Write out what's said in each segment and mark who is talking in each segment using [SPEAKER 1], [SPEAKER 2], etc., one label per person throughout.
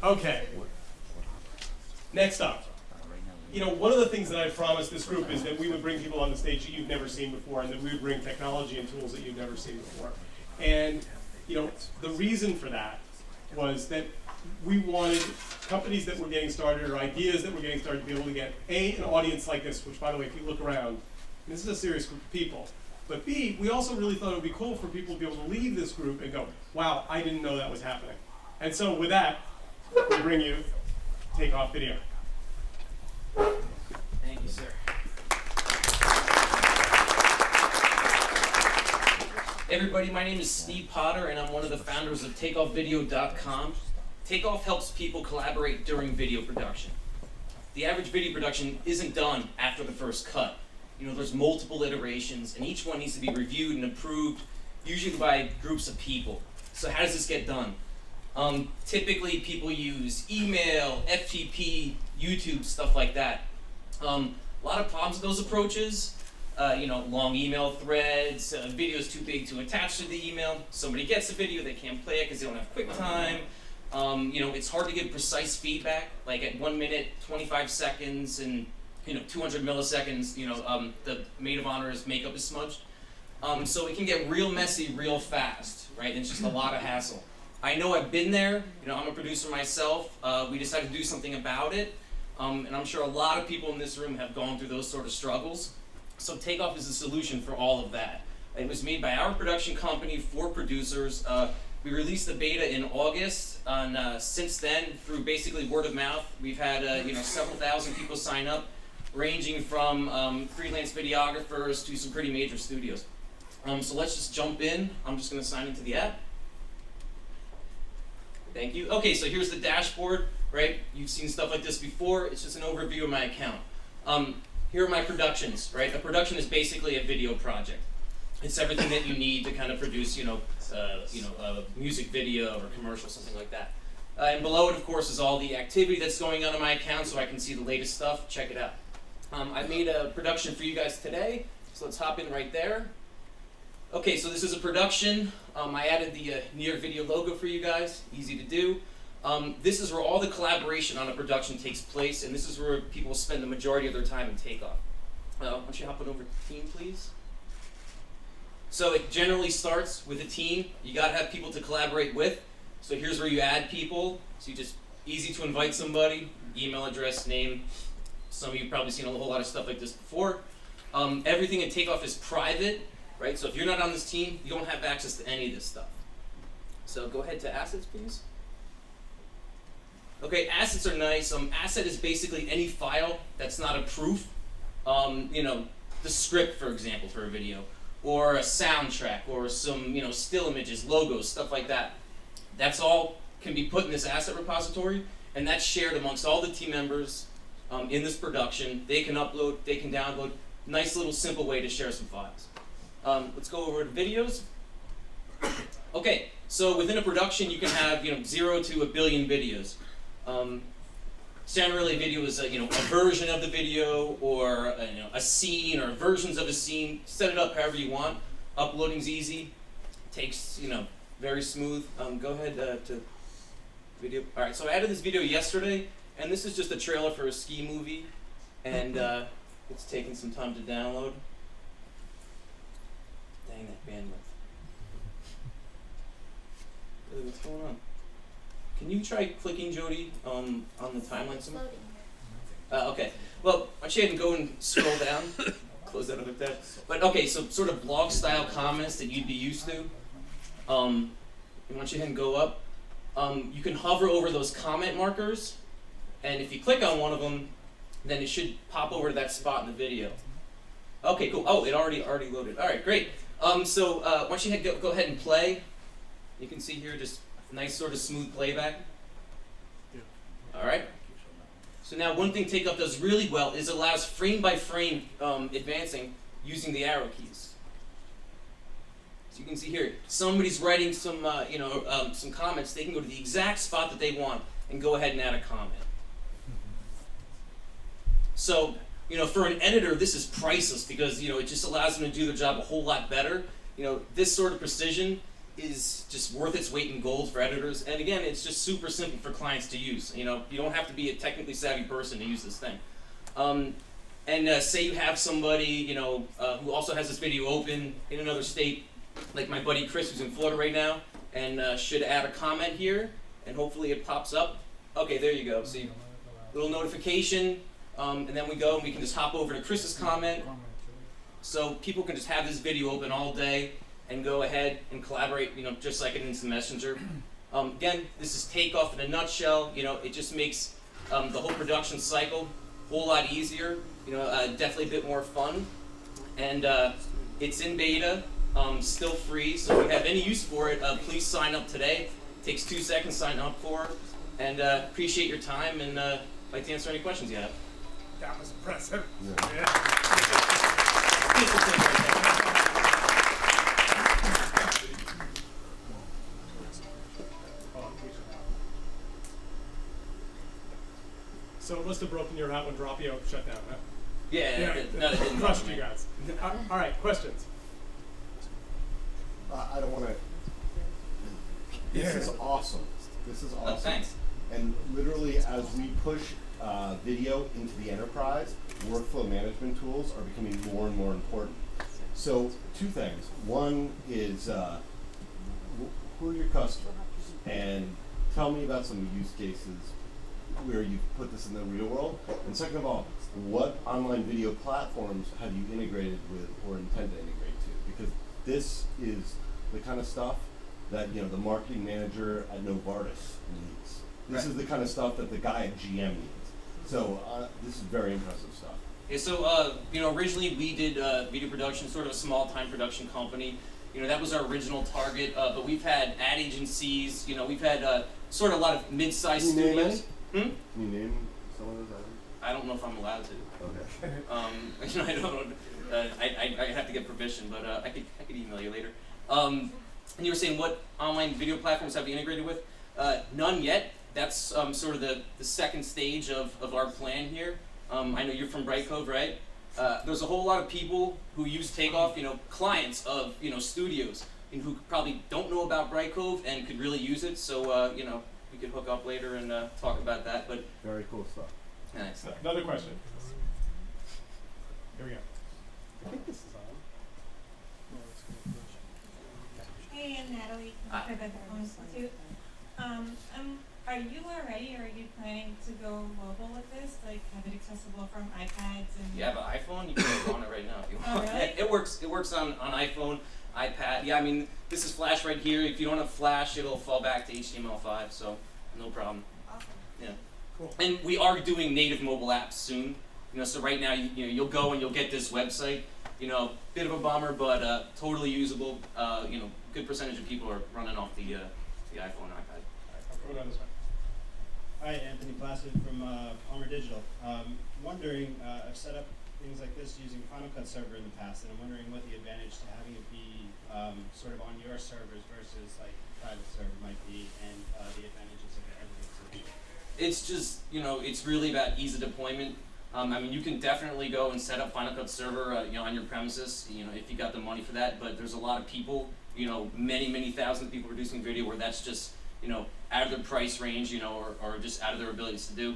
[SPEAKER 1] Okay. Next up. One of the things that I promised this group is that we would bring people on the stage that you've never seen before, and that we would bring technology and tools that you've never seen before. And the reason for that was that we wanted companies that were getting started or ideas that were getting started to be able to get an audience like this, which, by the way, if you look around, this is a serious group of people. But B, we also really thought it would be cool for people to be able to leave this group and go, wow, I didn't know that was happening. And so with that, we bring you Takeoff Video.
[SPEAKER 2] Thank you, sir. Hey everybody, my name is Steve Potter, and I'm one of the founders of TakeoffVideo.com. Takeoff helps people collaborate during video production. The average video production isn't done after the first cut. There's multiple iterations, and each one needs to be reviewed and approved, usually by groups of people. So how does this get done? Typically, people use email, FTP, YouTube, stuff like that. A lot of problems with those approaches. Long email threads, videos too big to attach to the email. Somebody gets a video, they can't play it because they don't have QuickTime. It's hard to give precise feedback, like at 1 minute, 25 seconds, and 200 milliseconds, the maid of honor's makeup is smudged. So it can get real messy real fast, right? And it's just a lot of hassle. I know I've been there. I'm a producer myself. We decided to do something about it. And I'm sure a lot of people in this room have gone through those sort of struggles. So Takeoff is a solution for all of that. It was made by our production company for producers. We released the beta in August, and since then, through basically word of mouth, we've had several thousand people sign up, ranging from freelance videographers to some pretty major studios. So let's just jump in. I'm just going to sign into the app. Thank you. Okay, so here's the dashboard, right? You've seen stuff like this before. It's just an overview of my account. Here are my productions, right? A production is basically a video project. It's everything that you need to kind of produce, a music video or commercial, something like that. And below it, of course, is all the activity that's going on in my account, so I can see the latest stuff. Check it out. I made a production for you guys today, so let's hop in right there. Okay, so this is a production. I added the Near Video logo for you guys. Easy to do. This is where all the collaboration on a production takes place, and this is where people spend the majority of their time in Takeoff. Why don't you hop on over to team, please? So it generally starts with a team. You got to have people to collaborate with. So here's where you add people. So you just easy to invite somebody, email address, name. Some of you have probably seen a whole lot of stuff like this before. Everything in Takeoff is private, right? So if you're not on this team, you don't have access to any of this stuff. So go ahead to assets, please. Okay, assets are nice. Asset is basically any file that's not a proof. The script, for example, for a video, or a soundtrack, or some still images, logos, stuff like that. That's all can be put in this asset repository, and that's shared amongst all the team members in this production. They can upload, they can download. Nice little simple way to share some files. Let's go over to videos. Okay, so within a production, you can have 0 to 1 billion videos. Generally, a video is a version of the video, or a scene, or versions of a scene. Set it up however you want. Uploading's easy. Takes very smooth. Go ahead to video. All right, so I added this video yesterday, and this is just a trailer for a ski movie, and it's taking some time to download. Dang that bandwidth. Really, what's going on? Can you try clicking, Jody, on the timeline somewhere? Okay. Well, why don't you go ahead and go and scroll down. Close that other tab. But okay, so sort of blog-style comments that you'd be used to. Why don't you go ahead and go up. You can hover over those comment markers, and if you click on one of them, then it should pop over to that spot in the video. Okay, cool. Oh, it already loaded. All right, great. So why don't you go ahead and play. You can see here just nice sort of smooth playback. All right. So now one thing Takeoff does really well is allows frame by frame advancing using the arrow keys. So you can see here, somebody's writing some some comments. They can go to the exact spot that they want and go ahead and add a comment. So for an editor, this is priceless because it just allows them to do their job a whole lot better. This sort of precision is just worth its weight in gold for editors. And again, it's just super simple for clients to use. You know, you don't have to be a technically savvy person to use this thing. Say you have somebody, you know, who also has this video open in another state, like my buddy Chris, who's in Florida right now, and should add a comment here, and hopefully it pops up. Okay, there you go. See, little notification, and then we go and we can just hop over to Chris's comment. So people can just have this video open all day and go ahead and collaborate, you know, just like an instant messenger. Again, this is Takeoff in a nutshell. You know, it just makes the whole production cycle a whole lot easier. You know, definitely a bit more fun. And it's in beta, still free. So if you have any use for it, please sign up today. It takes 2 seconds to sign up for. And appreciate your time, and like to answer any questions you have.
[SPEAKER 1] That was impressive.
[SPEAKER 3] Yeah.
[SPEAKER 1] So it must have broken your out when Dropio shut down, huh?
[SPEAKER 2] Yeah, no, it didn't
[SPEAKER 1] crushed
[SPEAKER 2] bother
[SPEAKER 1] you
[SPEAKER 2] me.
[SPEAKER 1] guys. All right, questions?
[SPEAKER 3] I don't want to. This is awesome. This is awesome.
[SPEAKER 2] Oh, thanks.
[SPEAKER 3] And literally, as we push video into the enterprise, workflow management tools are becoming more and more important. So, 2 things. One is, who are your customers? And tell me about some use cases where you put this in the real world. And second of all, what online video platforms have you integrated with or intend to integrate to? Because this is the kind of stuff that, you know, the marketing manager at Novartis needs. This is the kind of stuff that the guy at GM needs. So this is very impressive stuff.
[SPEAKER 2] Yeah, so you know, originally we did video production, sort of a small-time production company. You know, that was our original target. But we've had ad agencies. You know, we've had sort of a lot of mid-sized
[SPEAKER 3] Can you name
[SPEAKER 2] studios.
[SPEAKER 3] Can you name some of those items?
[SPEAKER 2] I don't know if I'm allowed to.
[SPEAKER 3] Okay.
[SPEAKER 2] You know, I don't. I have to get permission, but I could email you later. And you were saying what online video platforms have you integrated with? None yet. That's sort of the second stage of our plan here. I know you're from Bright Cove, right? There's a whole lot of people who use Takeoff, you know, clients of, you know, studios, and who probably don't know about Bright Cove and could really use it. So, you know, we could hook up later and talk about that. But
[SPEAKER 3] Very cool stuff.
[SPEAKER 2] nice.
[SPEAKER 1] Another question. Here we go. I think this is on.
[SPEAKER 4] Hey, I'm Natalie
[SPEAKER 2] Hi.
[SPEAKER 4] from the Film Institute. Are you already, or are you planning to go mobile with this? Like, have it accessible from iPads and?
[SPEAKER 2] You have an iPhone? You can go on it right now if you want.
[SPEAKER 4] Oh, really?
[SPEAKER 2] It works. It works on iPhone, iPad. Yeah, I mean, this is Flash right here. If you don't have Flash, it'll fall back to HTML5. So no problem.
[SPEAKER 4] Awesome.
[SPEAKER 2] Yeah.
[SPEAKER 1] Cool.
[SPEAKER 2] And we are doing native mobile apps soon. You know, so right now, you know, you'll go and you'll get this website. You know, bit of a bummer, but totally usable. You know, good percentage of people are running off the iPhone and iPad.
[SPEAKER 1] I'm coming on this way.
[SPEAKER 5] Hi, Anthony Placid from Palmer Digital. Wondering, I've set up things like this using Final Cut Server in the past, and I'm wondering what the advantage to having it be sort of on your servers versus like private server might be, and the advantages of the editing solution.
[SPEAKER 2] It's just, you know, it's really about ease of deployment. I mean, you can definitely go and set up Final Cut Server, you know, on your premises, you know, if you got the money for that. But there's a lot of people, you know, many thousands of people producing video where that's just, you know, out of their price range, you know, or just out of their abilities to do.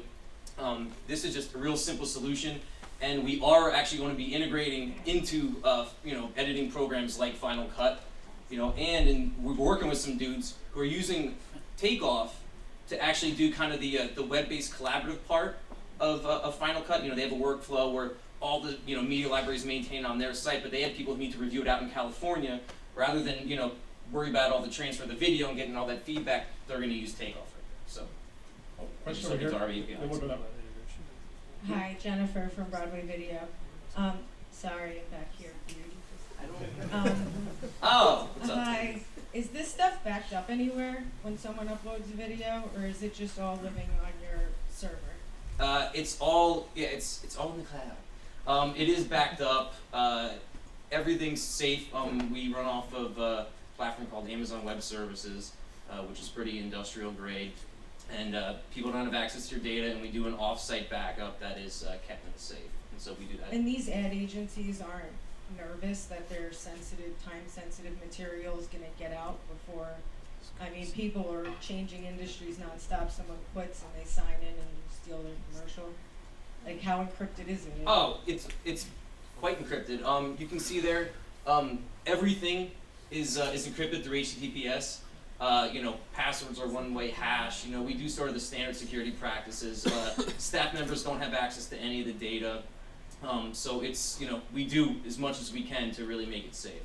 [SPEAKER 2] This is just a real simple solution, and we are actually going to be integrating into, you know, editing programs like Final Cut, you know, and we're working with some dudes who are using Takeoff to actually do kind of the web-based collaborative part of Final Cut. You know, they have a workflow where all the, you know, media libraries maintained on their site, but they have people who need to review it out in California, rather than, you know, worry about all the transfer of the video and getting all that feedback. They're going to use Takeoff right there. So,
[SPEAKER 1] Question
[SPEAKER 2] just
[SPEAKER 1] over
[SPEAKER 2] like
[SPEAKER 1] here.
[SPEAKER 2] it's our APIs.
[SPEAKER 1] Then what about
[SPEAKER 6] Hi, Jennifer from Broadway Video. Sorry, I'm back here.
[SPEAKER 2] Oh, what's up?
[SPEAKER 6] Hi. Is this stuff backed up anywhere when someone uploads a video, or is it just all living on your server?
[SPEAKER 2] It's all it's all in the cloud. It is backed up. Everything's safe. We run off of a platform called Amazon Web Services, which is pretty industrial grade, and people don't have access to your data. And we do an off-site backup that is kept in the safe, and so we do that.
[SPEAKER 6] And these ad agencies aren't nervous that their time-sensitive material is gonna get out before? I mean, people are changing industries nonstop. Someone quits and they sign in and steal their commercial. Like, how encrypted is it?
[SPEAKER 2] Oh, it's quite encrypted. You can see there, everything is encrypted through HTTPS. Passwords are one-way hash. We do sort of the standard security practices. Staff members don't have access to any of the data. So it's, we do as much as we can to really make it safe.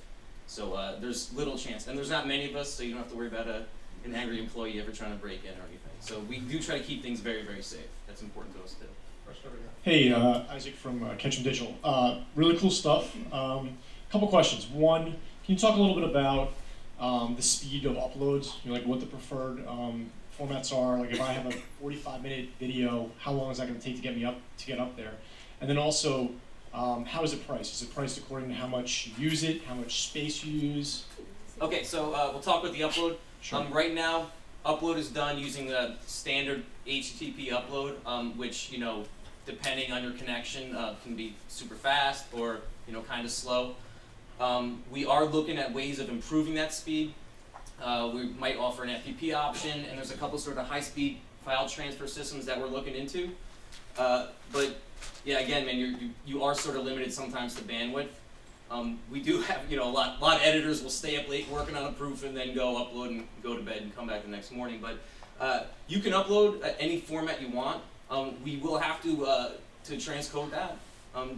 [SPEAKER 2] So there's little chance, and there's not many of us, so you don't have to worry about an angry employee ever trying to break in or anything. So we do try to keep things very, very safe. That's important to us too.
[SPEAKER 7] Hey, Isaac from Ketchum Digital. Really cool stuff. Couple questions. One, can you talk a little bit about the speed of uploads? Like what the preferred formats are. Like if I have a 45-minute video, how long is that going to take to get up there? And then also, how is it priced? Is it priced according to how much you use it, how much space you use?
[SPEAKER 2] Okay, so we'll talk with the upload.
[SPEAKER 7] Sure.
[SPEAKER 2] Right now, upload is done using the standard HTTP upload, which depending on your connection, can be super fast or kind of slow. We are looking at ways of improving that speed. We might offer an FTP option, and there's a couple sort of high-speed file transfer systems that we're looking into. But yeah, again, man, you are sort of limited sometimes to bandwidth. We do have a lot of editors will stay up late working on a proof and then go upload and go to bed and come back the next morning. But you can upload any format you want. We will have to transcode that,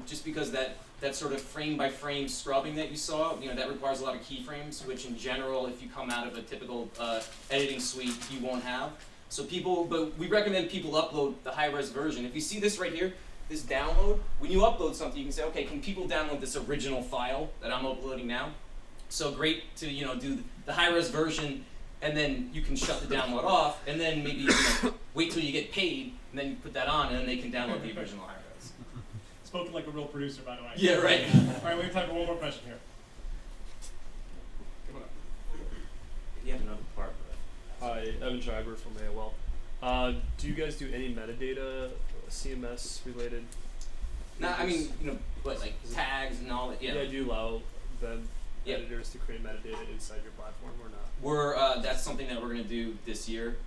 [SPEAKER 2] just because that sort of frame by frame scrubbing that you saw, that requires a lot of keyframes, which in general, if you come out of a typical editing suite, you won't have. So but we recommend people upload the high-res version. If you see this right here, this download, when you upload something, you can say, okay, can people download this original file that I'm uploading now? So great to do the high-res version, and then you can shut the download off, and then maybe wait till you get paid, and then you put that on, and then they can download the original high-res.
[SPEAKER 1] Spoken like a real producer, by the way.
[SPEAKER 2] Yeah, right.
[SPEAKER 1] All right, we have time for one more question here. Come on up.
[SPEAKER 2] You have another part.
[SPEAKER 8] Hi, Evan Schreiber from AOL. Do you guys do any metadata, CMS related?
[SPEAKER 2] Nah, I mean, like tags and all that. Yeah.
[SPEAKER 8] Do you allow web
[SPEAKER 2] Yep.
[SPEAKER 8] editors to create metadata inside your platform or not?
[SPEAKER 2] That's something that we're gonna do this year.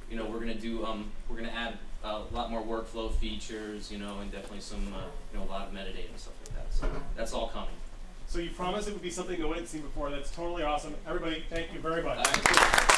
[SPEAKER 2] We're gonna add a lot more workflow features, and definitely some, a lot of metadata and stuff like that. So that's all coming.
[SPEAKER 1] So you promised it would be something no one had seen before. That's totally awesome. Everybody, thank you very much.
[SPEAKER 2] All right.